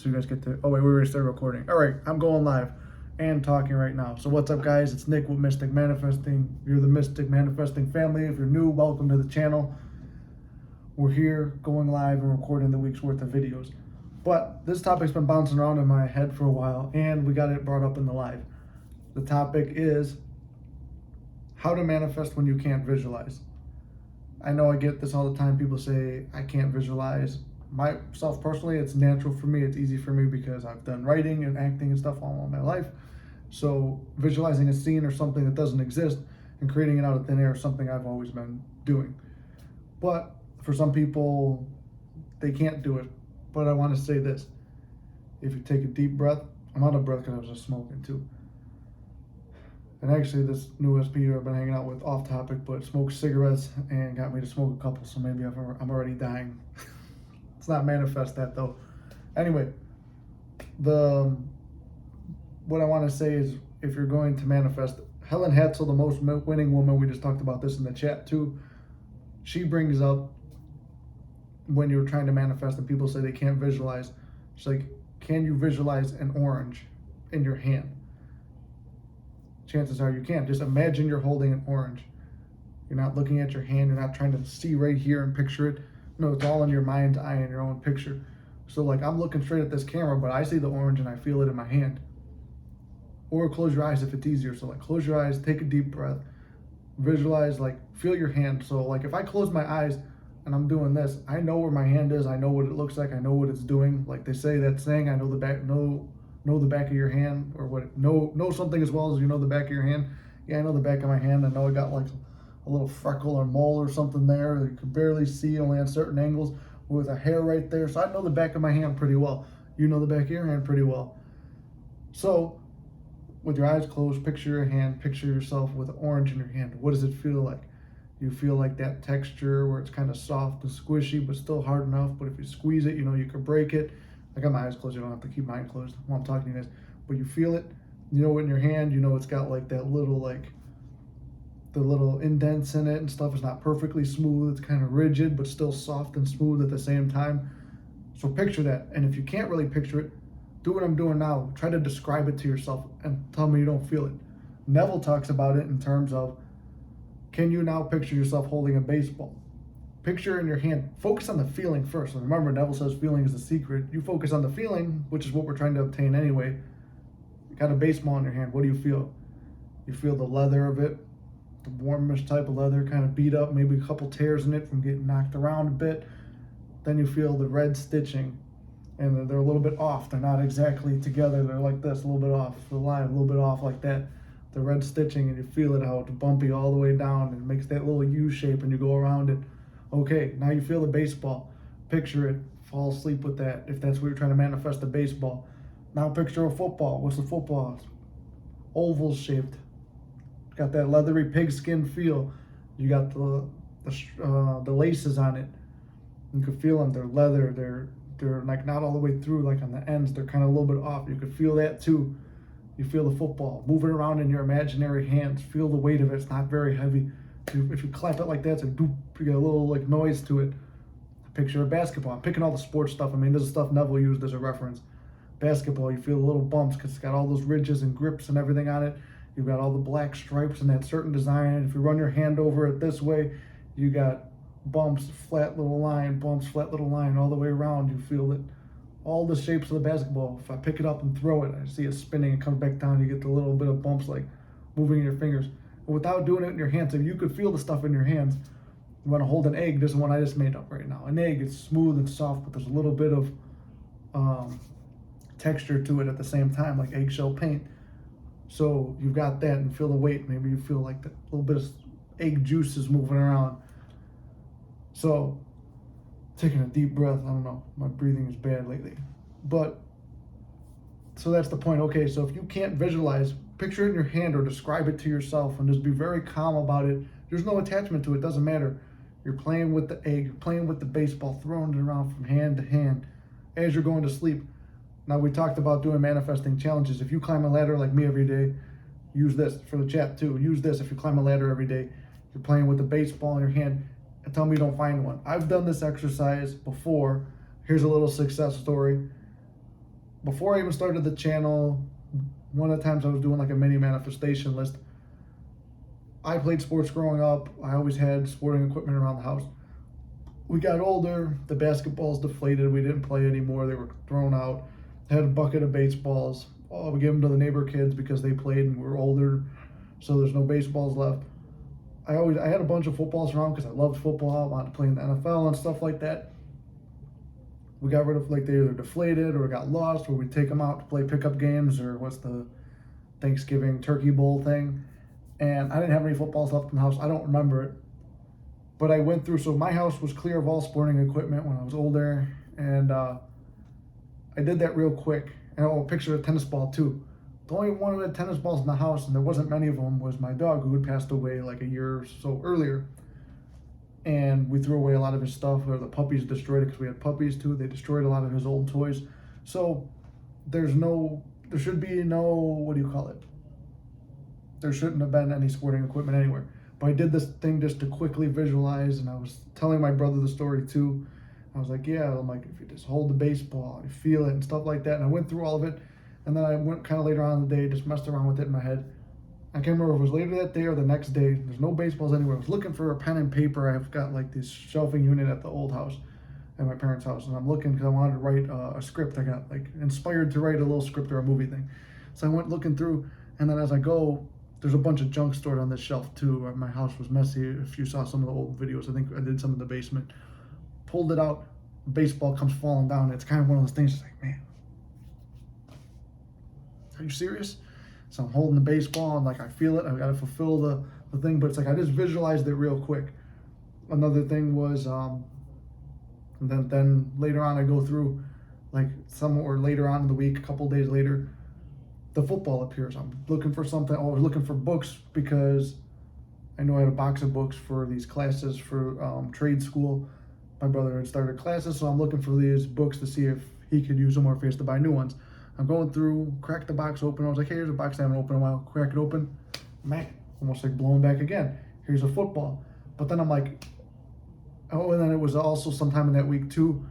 so you guys get to. Oh wait, we already started recording. All right, I'm going live and talking right now. So what's up, guys? It's Nick with Mystic Manifesting. You're the Mystic Manifesting family. If you're new, welcome to the channel. We're here going live and recording the week's worth of videos. But this topic's been bouncing around in my head for a while, and we got it brought up in the live. The topic is how to manifest when you can't visualize. I know I get this all the time. People say, I can't visualize. Myself personally, it's natural for me. It's easy for me because I've done writing and acting and stuff all my life. So visualizing a scene or something that doesn't exist and creating it out of thin air is something I've always been doing. But for some people, they can't do it. But I want to say this. If you take a deep breath, I'm out of breath because I was just smoking too. And actually, this new SP I've been hanging out with, off topic, but smoked cigarettes and got me to smoke a couple, so maybe I'm already dying. Let's not manifest that though. Anyway, what I want to say is, if you're going to manifest, Helen Hetzel, the most winning woman, we just talked about this in the chat too. She brings up when you're trying to manifest and people say they can't visualize. She's like, can you visualize an orange in your hand? Chances are you can't. Just imagine you're holding an orange. You're not looking at your hand. You're not trying to see right here and picture it. No, it's all in your mind's eye and your own picture. So like, I'm looking straight at this camera, but I see the orange and I feel it in my hand. Or close your eyes if it's easier. So like, close your eyes, take a deep breath, visualize, like feel your hand. So like, if I close my eyes and I'm doing this, I know where my hand is. I know what it looks like. I know what it's doing. Like they say that saying, I know the back, know the back of your hand, or what, know something as well as you know the back of your hand. Yeah, I know the back of my hand. I know I got like a little freckle or mole or something there that you can barely see only on certain angles with a hair right there. So I know the back of my hand pretty well. You know the back of your hand pretty well. So with your eyes closed, picture your hand, picture yourself with an orange in your hand. What does it feel like? You feel like that texture where it's kind of soft and squishy, but still hard enough. But if you squeeze it, you know you could break it. I got my eyes closed. You don't have to keep mine closed while I'm talking to you guys. But you feel it. You know, in your hand, you know it's got like that little, like the little indents in it and stuff. It's not perfectly smooth. It's kind of rigid, but still soft and smooth at the same time. So picture that. And if you can't really picture it, do what I'm doing now. Try to describe it to yourself and tell me you don't feel it. Neville talks about it in terms of, can you now picture yourself holding a baseball? Picture in your hand. Focus on the feeling first. And remember, Neville says feeling is the secret. You focus on the feeling, which is what we're trying to obtain anyway. You got a baseball in your hand. What do you feel? You feel the leather of it, the warmish type of leather, kind of beat up, maybe a couple tears in it from getting knocked around a bit. Then you feel the red stitching, and they're a little bit off. They're not exactly together. They're like this, a little bit off. The line, a little bit off like that. The red stitching, and you feel it how it's bumpy all the way down, and it makes that little U shape, and you go around it. Okay, now you feel the baseball. Picture it. Fall asleep with that if that's what you're trying to manifest, the baseball. Now picture a football. What's the football? Oval shaped. Got that leathery pigskin feel. You got the laces on it. You could feel them. They're leather. They're like not all the way through, like on the ends. They're kind of a little bit off. You could feel that too. You feel the football. Move it around in your imaginary hands. Feel the weight of it. It's not very heavy. If you clap it like that, it's like doop, you get a little like noise to it. Picture a basketball. I'm picking all the sports stuff. I mean, this is stuff Neville used as a reference. Basketball, you feel the little bumps because it's got all those ridges and grips and everything on it. You've got all the black stripes and that certain design. If you run your hand over it this way, you got bumps, flat little line, bumps, flat little line all the way around. You feel it. All the shapes of the basketball. If I pick it up and throw it, I see it spinning and comes back down. You get the little bit of bumps like moving in your fingers. Without doing it in your hands, if you could feel the stuff in your hands, you want to hold an egg. This is one I just made up right now. An egg, it's smooth and soft, but there's a little bit of texture to it at the same time, like eggshell paint. So you've got that, and feel the weight. Maybe you feel like the little bit of egg juice is moving around. So taking a deep breath. I don't know, my breathing is bad lately. But so that's the point. Okay, so if you can't visualize, picture it in your hand or describe it to yourself and just be very calm about it. There's no attachment to it. Doesn't matter. You're playing with the egg, you're playing with the baseball, throwing it around from hand to hand as you're going to sleep. Now, we talked about doing manifesting challenges. If you climb a ladder like me every day, use this for the chat too. Use this if you climb a ladder every day. You're playing with the baseball in your hand and tell me you don't find one. I've done this exercise before. Here's a little success story. before I even started the channel, one of the times I was doing like a mini manifestation list. I played sports growing up. I always had sporting equipment around the house. We got older, the basketballs deflated, we didn't play anymore, they were thrown out. I had a bucket of baseballs. Oh, we gave them to the neighbor kids because they played and we were older, so there's no baseballs left. I had a bunch of footballs around because I loved football. I wanted to play in the NFL and stuff like that. We got rid of, like, they either deflated or got lost, or we'd take them out to play pickup games, or what's the Thanksgiving turkey bowl thing. And I didn't have any footballs left in the house. I don't remember it. But I went through, so my house was clear of all sporting equipment when I was older. And I did that real quick. And I'll picture a tennis ball too. The only one of the tennis balls in the house, and there wasn't many of them, was my dog, who had passed away like a year or so earlier. And we threw away a lot of his stuff, or the puppies destroyed it, because we had puppies too. They destroyed a lot of his old toys. So there should be no, what do you call it? There shouldn't have been any sporting equipment anywhere. But I did this thing just to quickly visualize, and I was telling my brother the story too. I was like, yeah, I'm like, if you just hold the baseball, you feel it and stuff like that. And I went through all of it. And then I went kind of later on in the day, just messed around with it in my head. I can't remember if it was later that day or the next day. There's no baseballs anywhere. I was looking for a pen and paper. I've got like this shelving unit at the old house, at my parents' house. And I'm looking because I wanted to write a script. I got like inspired to write a little script or a movie thing. So I went looking through, and then as I go, there's a bunch of junk stored on this shelf too. My house was messy. If you saw some of the old videos, I think I did some in the basement. Pulled it out, baseball comes falling down. It's kind of one of those things, it's like, man, are you serious? So I'm holding the baseball and like I feel it. I gotta fulfill the thing, but it's like I just visualized it real quick. Another thing was, and then later on I go through, like somewhere later on in the week, a couple days later, the football appears. I'm looking for something. I was looking for books because I know I had a box of books for these classes for trade school. My brother had started classes, so I'm looking for these books to see if he could use them or if he has to buy new ones. I'm going through, crack the box open. I was like, hey, here's a box I haven't opened in a while. Crack it open. Man, almost like blowing back again. Here's a football. But then I'm like, oh, and then it was also sometime in that week too.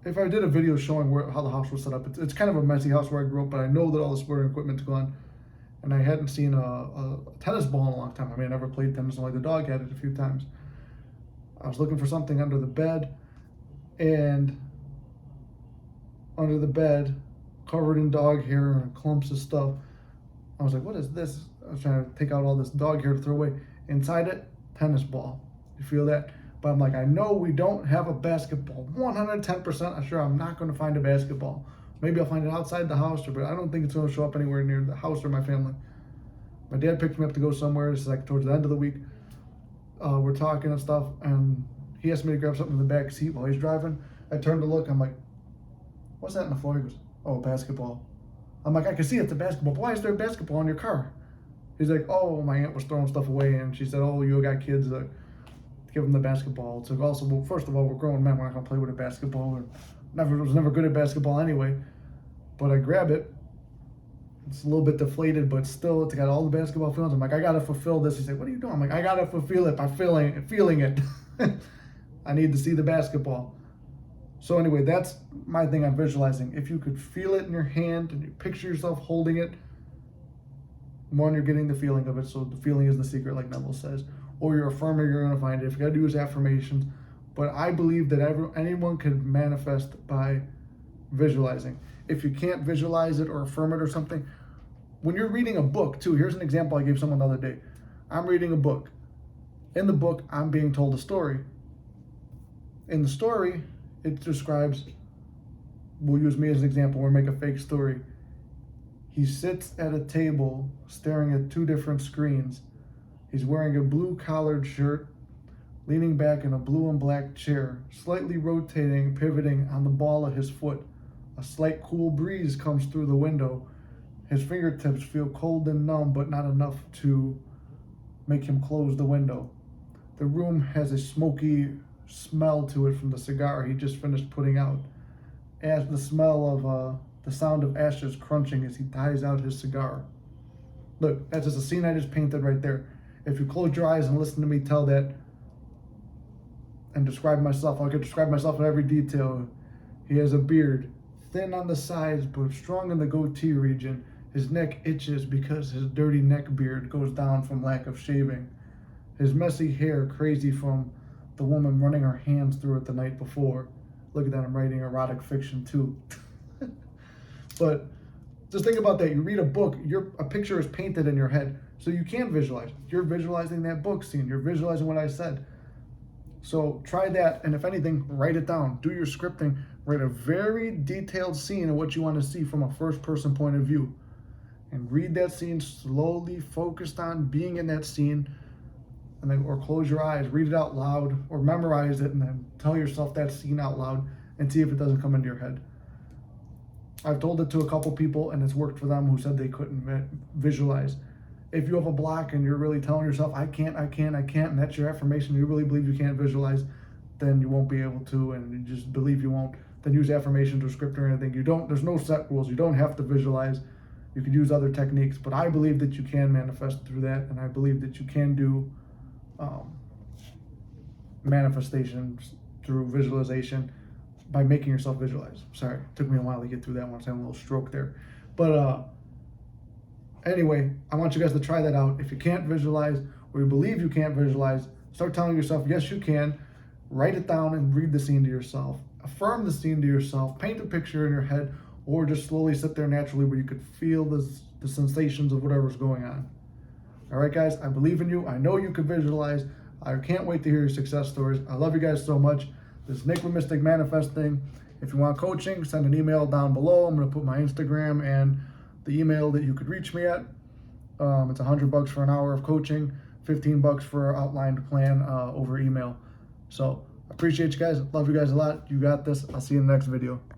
If I did a video showing how the house was set up, it's kind of a messy house where I grew up, but I know that all the sporting equipment's gone. And I hadn't seen a tennis ball in a long time. I mean, I never played tennis, only the dog had it a few times. I was looking for something under the bed, and under the bed, covered in dog hair and clumps of stuff. I was like, what is this? I was trying to take out all this dog hair to throw away. Inside it, tennis ball. You feel that? But I'm like, I know we don't have a basketball. 110% sure I'm not going to find a basketball. Maybe I'll find it outside the house, but I don't think it's going to show up anywhere near the house or my family. My dad picked me up to go somewhere. It's like towards the end of the week. We're talking and stuff, and he asked me to grab something in the back seat while he's driving. I turned to look. I'm like, what's that on the floor? He goes, oh, basketball. I'm like, I can see it's a basketball. But why is there a basketball in your car? He's like, oh, my aunt was throwing stuff away, and she said, oh, you got kids, give them the basketball. So also, well, first of all, we're grown men. We're not going to play with a basketball. Was never good at basketball anyway. But I grab it. It's a little bit deflated, but still, it's got all the basketball feelings. I'm like, I got to fulfill this. He's like, what are you doing? I'm like, I got to fulfill it by feeling it. I need to see the basketball. So anyway, that's my thing on visualizing. If you could feel it in your hand and you picture yourself holding it, one, you're getting the feeling of it. So the feeling is the secret, like Neville says. Or you're affirming you're going to find it. If you got to do is affirmations. But I believe that anyone can manifest by visualizing. If you can't visualize it or affirm it or something, when you're reading a book too, here's an example I gave someone the other day. I'm reading a book. In the book, I'm being told a story. In the story, it describes, we'll use me as an example, we'll make a fake story. He sits at a table staring at two different screens. He's wearing a blue collared shirt, leaning back in a blue and black chair, slightly rotating, pivoting on the ball of his foot. A slight cool breeze comes through the window. His fingertips feel cold and numb, but not enough to make him close the window. The room has a smoky smell to it from the cigar he just finished putting out. As the smell of the sound of ashes crunching as he ties out his cigar. Look, that's just a scene I just painted right there. If you close your eyes and listen to me tell that and describe myself, I could describe myself in every detail. He has a beard, thin on the sides but strong in the goatee region. His neck itches because his dirty neck beard goes down from lack of shaving. His messy hair crazy from the woman running her hands through it the night before. Look at that, I'm writing erotic fiction too. But just think about that. You read a book, a picture is painted in your head, so you can visualize. You're visualizing that book scene. You're visualizing what I said. So try that, and if anything, write it down. Do your scripting. Write a very detailed scene of what you want to see from a first-person point of view. And read that scene slowly, focused on being in that scene, and then, or close your eyes, read it out loud, or memorize it, and then tell yourself that scene out loud, and see if it doesn't come into your head. I've told it to a couple people, and it's worked for them who said they couldn't visualize. If you have a block and you're really telling yourself, I can't, and that's your affirmation, you really believe you can't visualize, then you won't be able to, and you just believe you won't, then use affirmations or script or anything. There's no set rules. You don't have to visualize. You can use other techniques, but I believe that you can manifest through that, and I believe that you can do manifestations through visualization by making yourself visualize. Sorry, it took me a while to get through that one. I was having a little stroke there. But anyway, I want you guys to try that out. If you can't visualize, or you believe you can't visualize, start telling yourself, yes, you can. Write it down and read the scene to yourself. Affirm the scene to yourself. Paint a picture in your head, or just slowly sit there naturally where you could feel the sensations of whatever's going on. All right, guys, I believe in you. I know you can visualize. I can't wait to hear your success stories. I love you guys so much. This is Nick with Mystic Manifesting. If you want coaching, send an email down below. I'm going to put my Instagram and the email that you could reach me at. It's $100 for an hour of coaching, $15 for an outlined plan over email. So I appreciate you guys. Love you guys a lot. You got this. I'll see you in the next video.